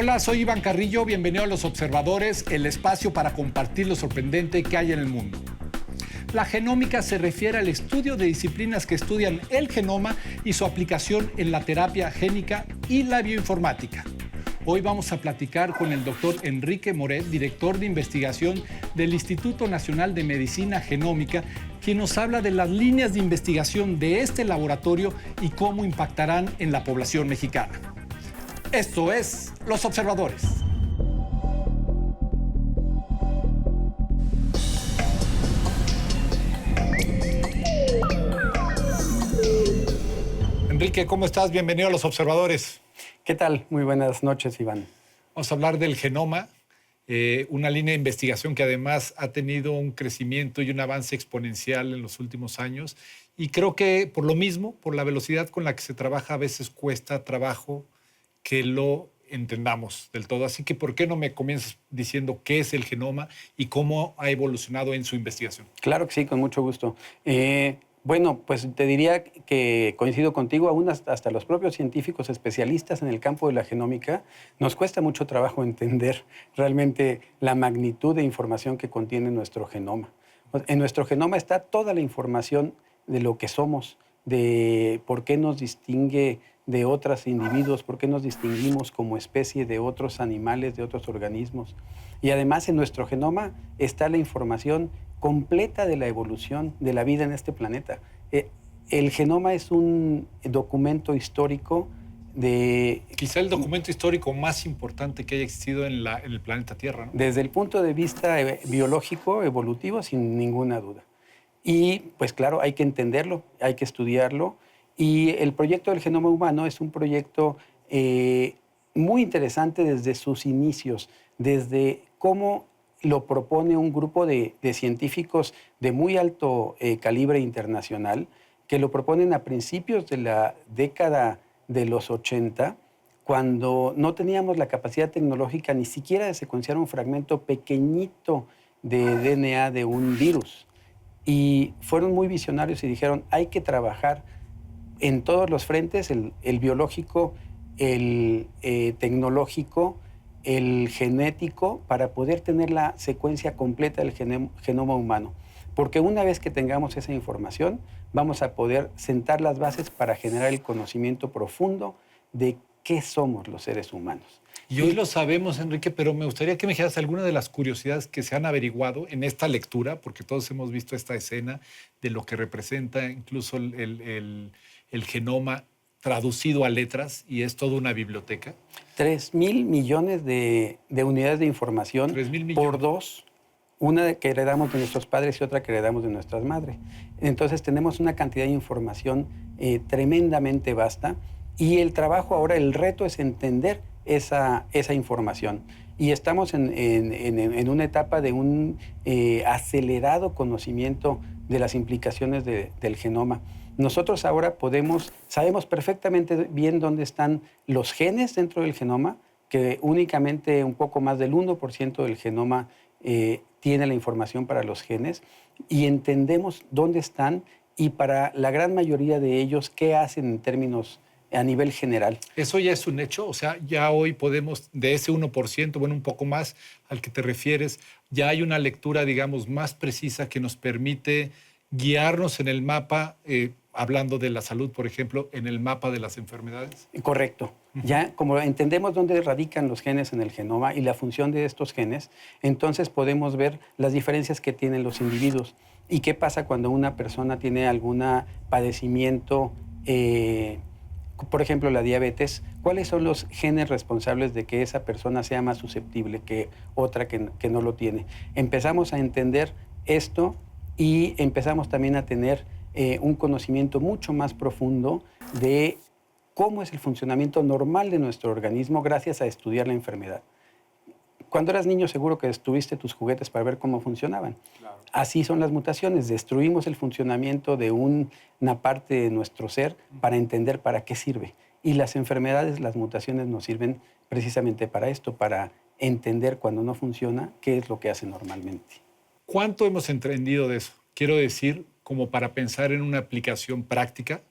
Hola, soy Iván Carrillo, bienvenido a Los Observadores, el espacio para compartir lo sorprendente que hay en el mundo. La genómica se refiere al estudio de disciplinas que estudian el genoma y su aplicación en la terapia génica y la bioinformática. Hoy vamos a platicar con el doctor Enrique Moret, director de investigación del Instituto Nacional de Medicina Genómica, quien nos habla de las líneas de investigación de este laboratorio y cómo impactarán en la población mexicana. Esto es Los Observadores. Enrique, ¿cómo estás? Bienvenido a Los Observadores. ¿Qué tal? Muy buenas noches, Iván. Vamos a hablar del genoma, una línea de investigación que además ha tenido un crecimiento y un avance exponencial en los últimos años. Y creo que por lo mismo, por la velocidad con la que se trabaja, a veces cuesta trabajo que lo entendamos del todo. Así que, ¿por qué no me comienzas diciendo qué es el genoma y cómo ha evolucionado en su investigación? Claro que sí, con mucho gusto. Bueno, pues te diría que coincido contigo, aún hasta los propios científicos especialistas en el campo de la genómica, nos cuesta mucho trabajo entender realmente la magnitud de información que contiene nuestro genoma. En nuestro genoma está toda la información de lo que somos, de por qué nos distingue de otros individuos, por qué nos distinguimos como especie de otros animales, de otros organismos. Y además en nuestro genoma está la información completa de la evolución de la vida en este planeta. El genoma es un documento histórico de... Quizá el documento histórico más importante que haya existido en el planeta Tierra, ¿no? Desde el punto de vista biológico, evolutivo, sin ninguna duda. Y pues claro, hay que entenderlo, hay que estudiarlo. Y el proyecto del genoma humano es un proyecto muy interesante desde sus inicios, desde cómo lo propone un grupo de científicos de muy alto calibre internacional, que lo proponen a principios de la década de los 80, cuando no teníamos la capacidad tecnológica ni siquiera de secuenciar un fragmento pequeñito de DNA de un virus. Y fueron muy visionarios y dijeron, hay que trabajar en todos los frentes, el biológico, el tecnológico, el genético, para poder tener la secuencia completa del genoma humano. Porque una vez que tengamos esa información, vamos a poder sentar las bases para generar el conocimiento profundo de qué somos los seres humanos. Y hoy lo sabemos, Enrique, pero me gustaría que me dijeras alguna de las curiosidades que se han averiguado en esta lectura, porque todos hemos visto esta escena de lo que representa incluso el genoma traducido a letras, y es toda una biblioteca. 3,000 millones de unidades de información por dos. Una que heredamos de nuestros padres y otra que heredamos de nuestras madres. Entonces tenemos una cantidad de información tremendamente vasta, y el trabajo ahora, el reto es entender esa información. Y estamos en una etapa de un acelerado conocimiento de las implicaciones del genoma. Nosotros ahora sabemos perfectamente bien dónde están los genes dentro del genoma, que únicamente un poco más del 1% del genoma tiene la información para los genes, y entendemos dónde están y para la gran mayoría de ellos qué hacen en términos a nivel general. ¿Eso ya es un hecho? O sea, ya hoy podemos, de ese 1%, bueno, un poco más al que te refieres, ya hay una lectura, digamos, más precisa que nos permite guiarnos en el mapa, hablando de la salud, por ejemplo, en el mapa de las enfermedades. Correcto. Ya como entendemos dónde radican los genes en el genoma y la función de estos genes, entonces podemos ver las diferencias que tienen los individuos y qué pasa cuando una persona tiene algún padecimiento, por ejemplo, la diabetes. ¿Cuáles son los genes responsables de que esa persona sea más susceptible que otra que no lo tiene? Empezamos a entender esto y empezamos también a tener un conocimiento mucho más profundo de cómo es el funcionamiento normal de nuestro organismo gracias a estudiar la enfermedad. Cuando eras niño seguro que destruiste tus juguetes para ver cómo funcionaban. Claro. Así son las mutaciones, destruimos el funcionamiento de una parte de nuestro ser para entender para qué sirve. Y las enfermedades, las mutaciones nos sirven precisamente para esto, para entender cuando no funciona qué es lo que hace normalmente. ¿Cuánto hemos entendido de eso? Quiero decir, como para pensar en una aplicación práctica,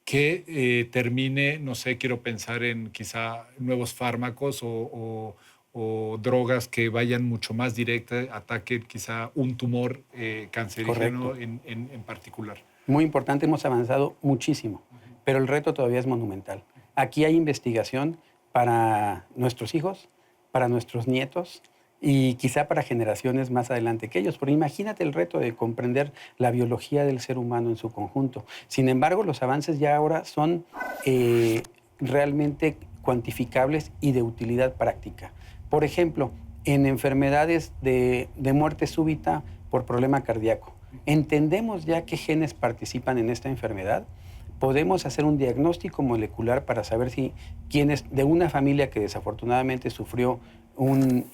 que termine, no sé, quiero pensar en quizá nuevos fármacos o drogas que vayan mucho más directas, ataquen quizá un tumor cancerígeno Correcto. en particular. Muy importante, hemos avanzado muchísimo, pero el reto todavía es monumental. Aquí hay investigación para nuestros hijos, para nuestros nietos y quizá para generaciones más adelante que ellos. Pero imagínate el reto de comprender la biología del ser humano en su conjunto. Sin embargo, los avances ya ahora son realmente cuantificables y de utilidad práctica. Por ejemplo, en enfermedades de muerte súbita por problema cardíaco. Entendemos ya qué genes participan en esta enfermedad. Podemos hacer un diagnóstico molecular para saber si quienes de una familia que desafortunadamente sufrió un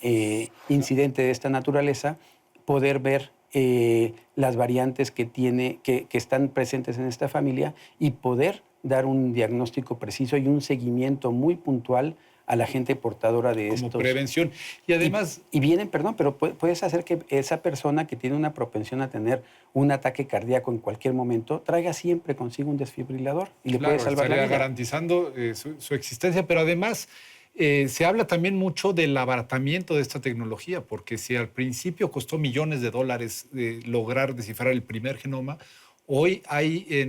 incidente de esta naturaleza, poder ver las variantes que están presentes en esta familia y poder dar un diagnóstico preciso y un seguimiento muy puntual a la gente portadora de Como estos. prevención. Y además... Y vienen, perdón, pero puedes hacer que esa persona que tiene una propensión a tener un ataque cardíaco en cualquier momento traiga siempre consigo un desfibrilador y le Claro, puede salvar la estaría vida. garantizando su existencia, pero además se habla también mucho del abaratamiento de esta tecnología, porque si al principio costó millones de dólares lograr descifrar el primer genoma, hoy hay,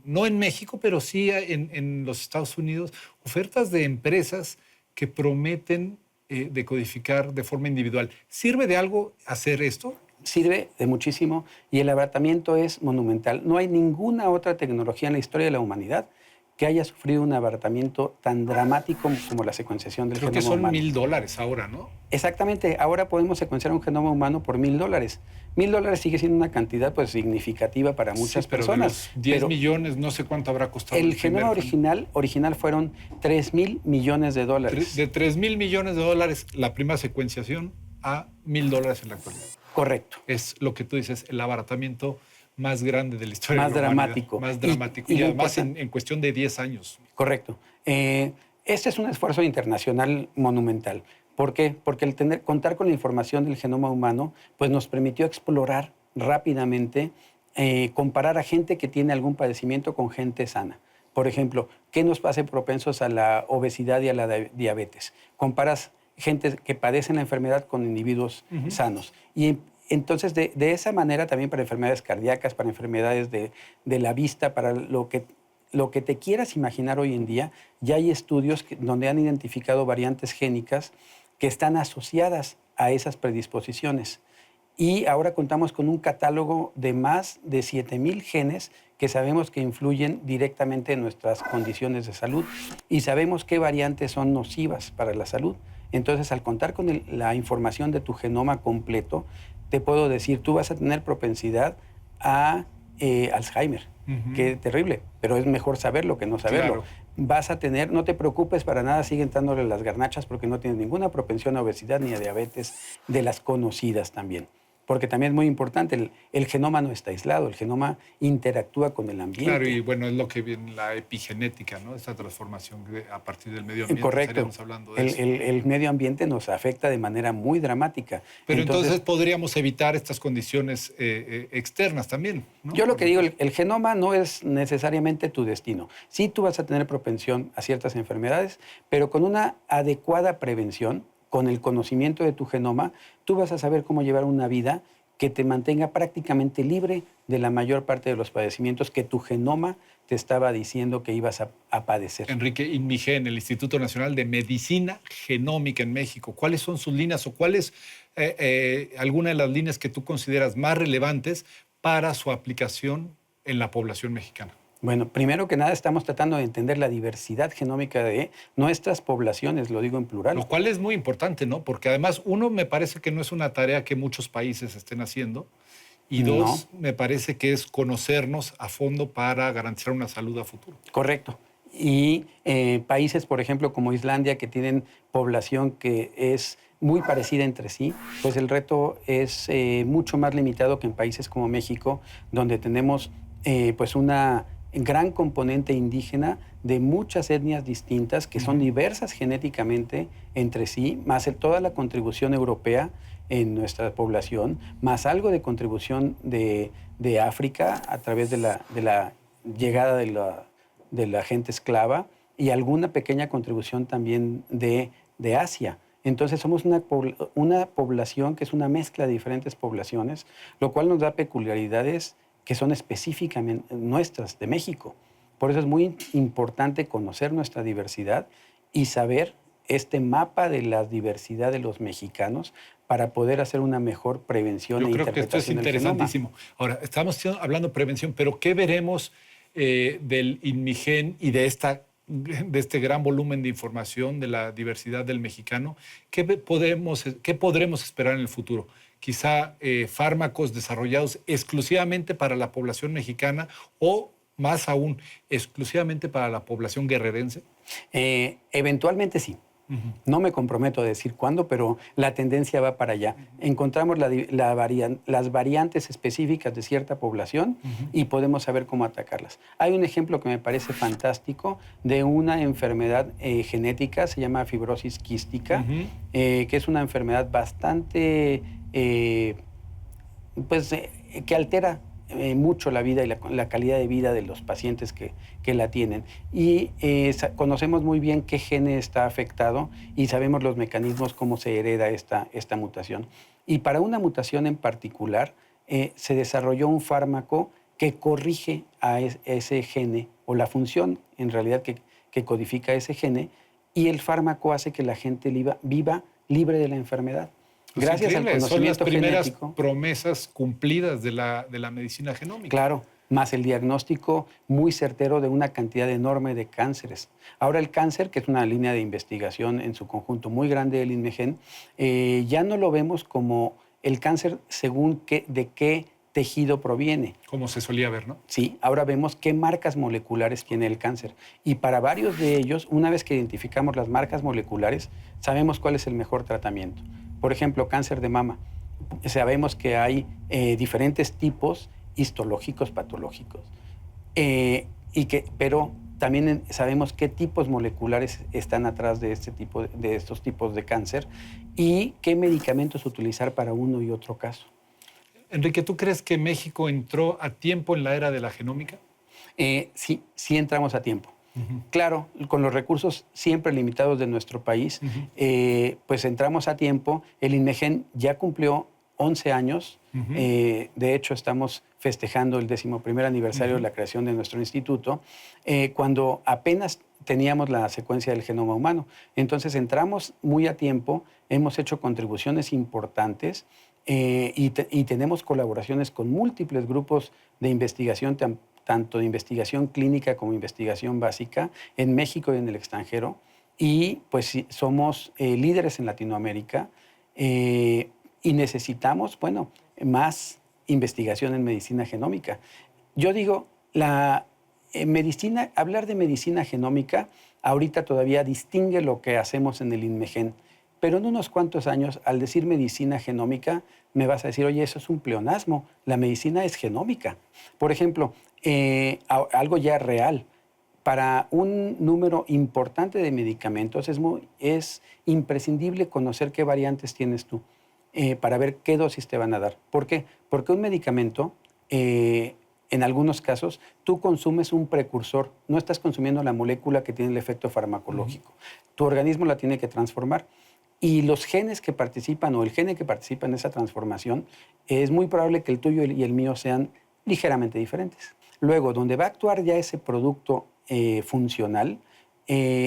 no en México, pero sí en los Estados Unidos, ofertas de empresas que prometen decodificar de forma individual. ¿Sirve de algo hacer esto? Sirve de muchísimo y el abaratamiento es monumental. No hay ninguna otra tecnología en la historia de la humanidad que haya sufrido un abaratamiento tan dramático como la secuenciación del Creo genoma que son humano. $1,000 ahora, ¿no? Exactamente, ahora podemos secuenciar un genoma humano por $1,000. $1,000 sigue siendo una cantidad pues significativa para muchas Sí, pero personas. de los 10 millones, no sé cuánto habrá costado. El genoma original fueron $3,000 millones. De $3,000 millones la primera secuenciación a $1,000 en la actualidad. Correcto. Es lo que tú dices, el abaratamiento más grande de la historia Más de la dramático. humanidad. Más dramático. Y además en cuestión de 10 años. Correcto. Este es un esfuerzo internacional monumental. ¿Por qué? Porque el contar con la información del genoma humano pues nos permitió explorar rápidamente, comparar a gente que tiene algún padecimiento con gente sana. Por ejemplo, ¿qué nos hace propensos a la obesidad y a la diabetes? Comparas gente que padece la enfermedad con individuos sanos. Y entonces, de esa manera también para enfermedades cardíacas, para enfermedades de la vista, para lo que te quieras imaginar hoy en día, ya hay estudios donde han identificado variantes génicas que están asociadas a esas predisposiciones. Y ahora contamos con un catálogo de más de 7,000 genes que sabemos que influyen directamente en nuestras condiciones de salud y sabemos qué variantes son nocivas para la salud. Entonces, al contar con la información de tu genoma completo, te puedo decir, tú vas a tener propensidad a Alzheimer. Qué terrible, pero es mejor saberlo que no saberlo. Claro. Vas a tener, no te preocupes para nada, siguen dándole las garnachas porque no tienes ninguna propensión a obesidad ni a diabetes de las conocidas también. Porque también es muy importante, el genoma no está aislado, el genoma interactúa con el ambiente. Claro, y bueno, es lo que viene la epigenética, ¿no? Esta transformación a partir del medio ambiente. Correcto. Estaríamos hablando de eso. El medio ambiente nos afecta de manera muy dramática. Pero entonces podríamos evitar estas condiciones externas también, ¿no? Yo lo que digo, el genoma no es necesariamente tu destino. Sí, tú vas a tener propensión a ciertas enfermedades, pero con una adecuada prevención, con el conocimiento de tu genoma, tú vas a saber cómo llevar una vida que te mantenga prácticamente libre de la mayor parte de los padecimientos que tu genoma te estaba diciendo que ibas a padecer. Enrique Inmigen, el Instituto Nacional de Medicina Genómica en México. ¿Cuáles son sus líneas o cuáles alguna de las líneas que tú consideras más relevantes para su aplicación en la población mexicana? Bueno, primero que nada estamos tratando de entender la diversidad genómica de nuestras poblaciones, lo digo en plural. Lo cual es muy importante, ¿no? Porque además, uno, me parece que no es una tarea que muchos países estén haciendo. Y dos, me parece que es conocernos a fondo para garantizar una salud a futuro. Correcto. Y países, por ejemplo, como Islandia, que tienen población que es muy parecida entre sí, pues el reto es mucho más limitado que en países como México, donde tenemos pues una gran componente indígena de muchas etnias distintas que son diversas genéticamente entre sí, más toda la contribución europea en nuestra población, más algo de contribución de África a través de la llegada de la gente esclava y alguna pequeña contribución también de Asia. Entonces somos una población que es una mezcla de diferentes poblaciones, lo cual nos da peculiaridades que son específicamente nuestras, de México. Por eso es muy importante conocer nuestra diversidad y saber este mapa de la diversidad de los mexicanos para poder hacer una mejor prevención e interpretación. Yo creo que esto es interesantísimo. Ahora, estamos hablando de prevención, pero ¿qué veremos del INMIGEN y de este gran volumen de información de la diversidad del mexicano? ¿Qué podremos esperar en el futuro? Quizá fármacos desarrollados exclusivamente para la población mexicana o, más aún, exclusivamente para la población guerrerense. Eventualmente sí. No me comprometo a decir cuándo, pero la tendencia va para allá. Encontramos las variantes específicas de cierta población y podemos saber cómo atacarlas. Hay un ejemplo que me parece fantástico de una enfermedad genética, se llama fibrosis quística, que es una enfermedad bastante, que altera mucho la vida y la calidad de vida de los pacientes que la tienen. Y conocemos muy bien qué gene está afectado y sabemos los mecanismos, cómo se hereda esta mutación. Y para una mutación en particular, se desarrolló un fármaco que corrige a ese gene, o la función en realidad que codifica ese gene, y el fármaco hace que la gente viva libre de la enfermedad. Pues gracias al conocimiento son las primeras genético, promesas cumplidas de la medicina genómica. Claro, más el diagnóstico muy certero de una cantidad enorme de cánceres. Ahora el cáncer, que es una línea de investigación en su conjunto muy grande del INMEGEN, ya no lo vemos como el cáncer según de qué tejido proviene. Como se solía ver, ¿no? Sí, ahora vemos qué marcas moleculares tiene el cáncer. Y para varios de ellos, una vez que identificamos las marcas moleculares, sabemos cuál es el mejor tratamiento. Por ejemplo, cáncer de mama. Sabemos que hay diferentes tipos histológicos, patológicos, pero también sabemos qué tipos moleculares están atrás de estos tipos de cáncer y qué medicamentos utilizar para uno y otro caso. Enrique, ¿tú crees que México entró a tiempo en la era de la genómica? Sí entramos a tiempo. Claro, con los recursos siempre limitados de nuestro país, pues entramos a tiempo. El INMEGEN ya cumplió 11 años. De hecho, estamos festejando el 11º aniversario de la creación de nuestro instituto, cuando apenas teníamos la secuencia del genoma humano. Entonces entramos muy a tiempo, hemos hecho contribuciones importantes y tenemos colaboraciones con múltiples grupos de investigación, tanto de investigación clínica como investigación básica, en México y en el extranjero. Y pues somos líderes en Latinoamérica y necesitamos, más investigación en medicina genómica. Yo digo, hablar de medicina genómica ahorita todavía distingue lo que hacemos en el INMEGEN, pero en unos cuantos años, al decir medicina genómica, me vas a decir, oye, eso es un pleonasmo, la medicina es genómica. Por ejemplo, algo ya real, para un número importante de medicamentos es imprescindible conocer qué variantes tienes tú para ver qué dosis te van a dar. ¿Por qué? Porque un medicamento, en algunos casos, tú consumes un precursor, no estás consumiendo la molécula que tiene el efecto farmacológico. Tu organismo la tiene que transformar. Y los genes que participan o el gene que participa en esa transformación, es muy probable que el tuyo y el mío sean ligeramente diferentes. Luego, donde va a actuar ya ese producto funcional,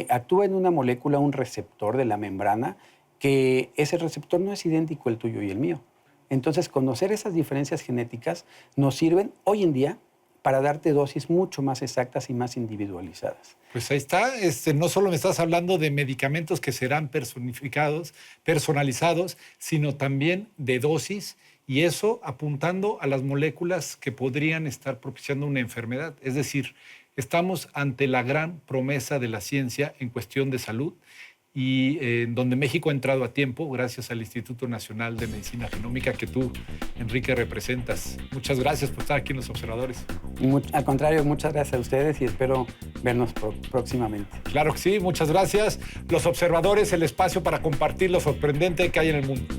actúa en una molécula, un receptor de la membrana, que ese receptor no es idéntico el tuyo y el mío. Entonces, conocer esas diferencias genéticas nos sirven hoy en día para darte dosis mucho más exactas y más individualizadas. Pues ahí está. No solo me estás hablando de medicamentos que serán personalizados, sino también de dosis, y eso apuntando a las moléculas que podrían estar propiciando una enfermedad. Es decir, estamos ante la gran promesa de la ciencia en cuestión de salud, y donde México ha entrado a tiempo gracias al Instituto Nacional de Medicina Genómica que tú, Enrique, representas. Muchas gracias por estar aquí en Los Observadores. Al contrario, muchas gracias a ustedes y espero vernos próximamente. Claro que sí, muchas gracias. Los Observadores, el espacio para compartir lo sorprendente que hay en el mundo.